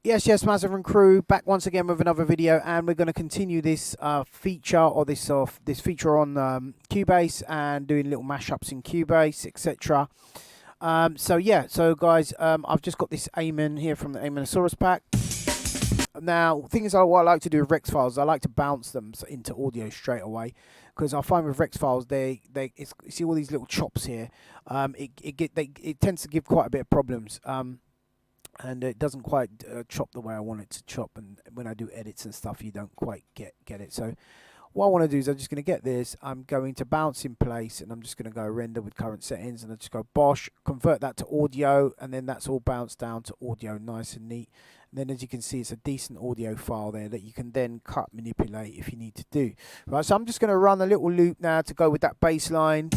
Yes, Massive and crew, back once again with another video, and we're going to continue this feature, or this feature on Cubase, and doing little mashups in Cubase, etc. So guys, I've just got this Amen here from the Amenosaurus pack. Now, things what I like to do with Rex files, I like to bounce them into audio straight away, because I find with Rex files, you see all these little chops here. It tends to give quite a bit of problems. And it doesn't quite chop the way I want it to chop, and when I do edits and stuff, you don't quite get it. So what I want to do is I'm just going to get this, I'm going to bounce in place, and I'm just going to go render with current settings, and I just go bosh, convert that to audio, and then that's all bounced down to audio, nice and neat. And then as you can see, it's a decent audio file there that you can then cut, manipulate if you need to do. Right, so I'm just going to run a little loop now to go with that bass line.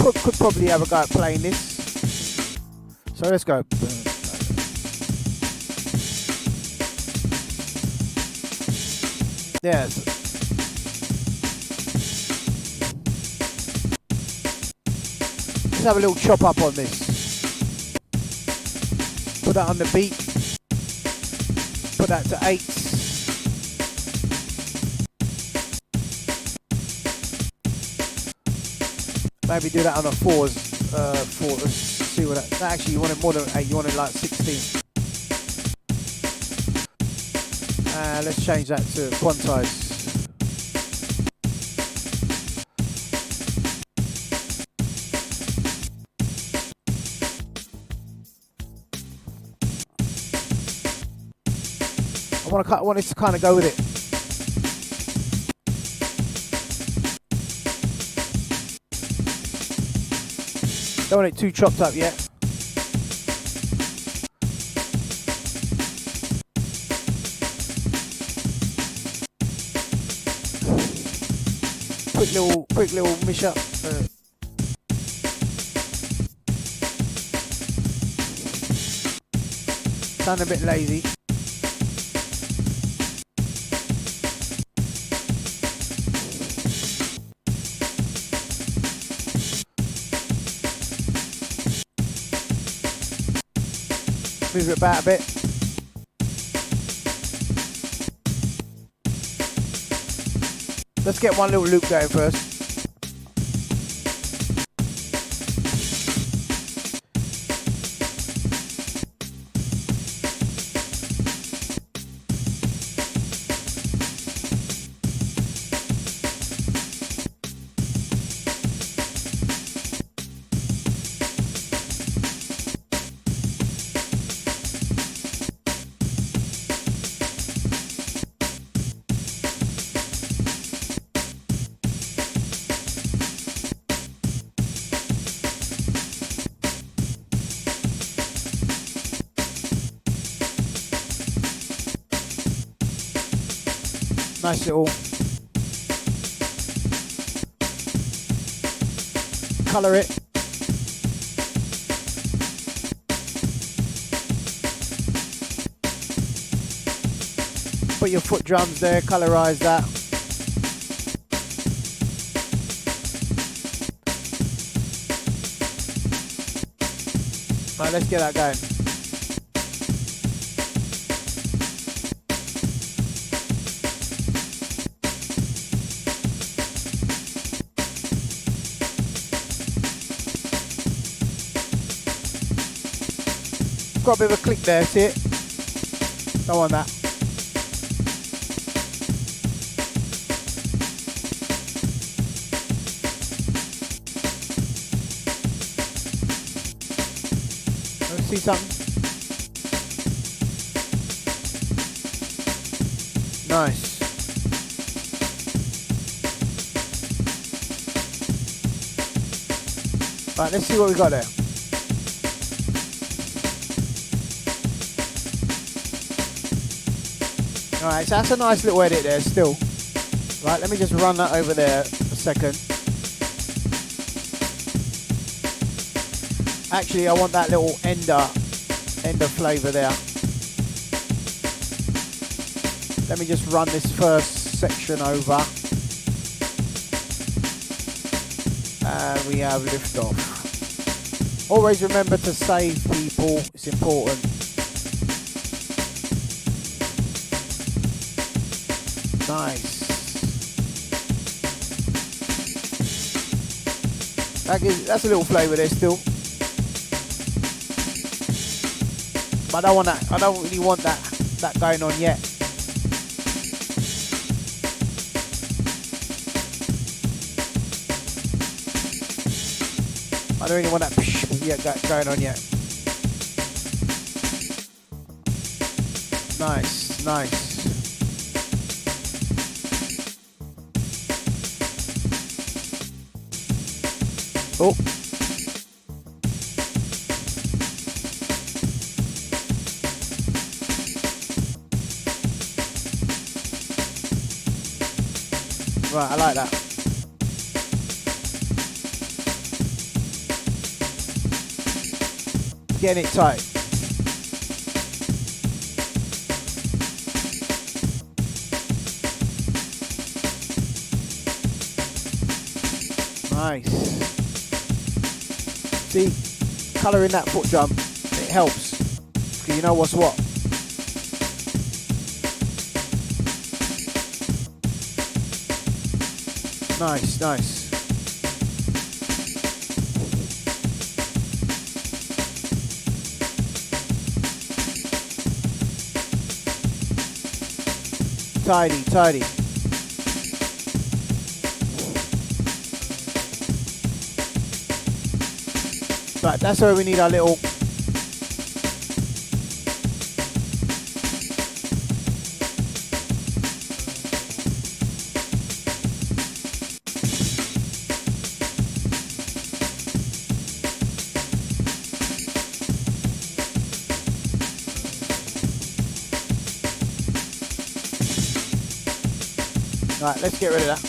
Could probably have a go at playing this. So let's go. Yes. Let's have a little chop up on this. Put that on the beat. Put that to 8. Maybe do that on a 4s. Let's see what that. Actually, you want it more than 8. You want it like 16. Let's change that to quantize. I want it to kind of go with it. Don't want it too chopped up yet. Quick little mish up. Sound a bit lazy. Move it about a bit. Let's get one little loop going first. Nice little colour it. Put your foot drums there, colorise that. Right, let's get that going. Got a bit of a click there, see it? Don't want that. Let's see something. Nice. Right, let's see what we got there. Alright, so that's a nice little edit there still. Right, let me just run that over there a second. Actually, I want that little ender flavour there. Let me just run this first section over. And we have liftoff. Always remember to save, people. It's important. Nice. That's a little flavour there still. But I don't want that. I don't really want that going on yet. I don't really want that going on yet. Nice, nice. Oh. Right, I like that. Getting it tight. Nice. See, colouring that foot drum, it helps. Because you know what's what. Nice, nice. Tidy, tidy. Right, that's where we need our little Right, let's get rid of that.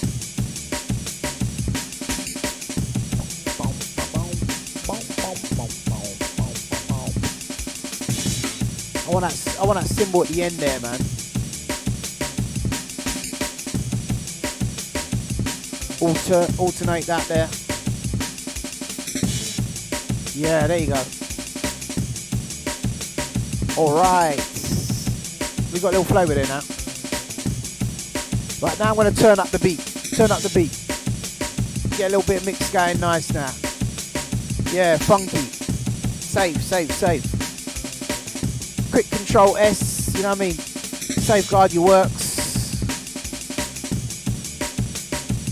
I want that cymbal at the end there, man. Alternate that there. Yeah, there you go. Alright. We got a little flavour there now. Right, now I'm going to turn up the beat. Turn up the beat. Get a little bit of mix going nice now. Yeah, funky. Save, save, save. Quick Control S, you know what I mean? Safeguard your works.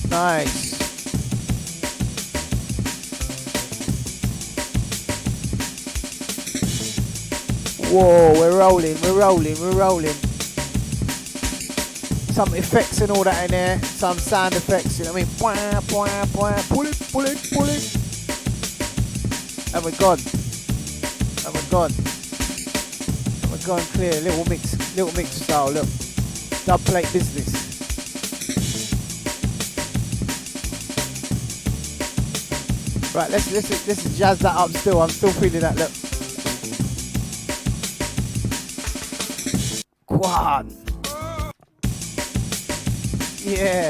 Nice. Whoa, we're rolling, we're rolling, we're rolling. Some effects and all that in there. Some sound effects, you know what I mean? Pull it, pull it, pull it. And we're gone. And we're gone. And we're gone clear. Little mix style, look. Dub plate business. Right, let's jazz that up still. I'm still feeling that, look. Quad. Yeah.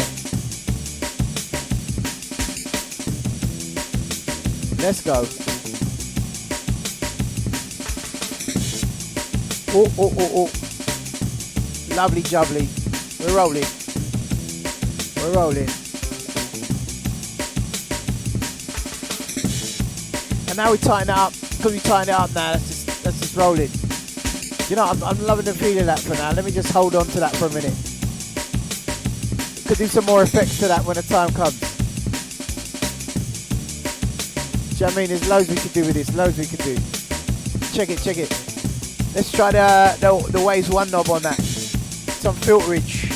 Let's go. Oh, oh, oh, oh. Lovely jubbly. We're rolling. We're rolling. And now we tighten it up. Because we tighten it up now, that's just rolling. You know, I'm loving the feel of that for now. Let me just hold on to that for a minute. Could do some more effects to that when the time comes. Do you know what I mean? There's loads we could do with this, loads we could do. Check it, check it. Let's try the Waves 1 knob on that. Some filterage.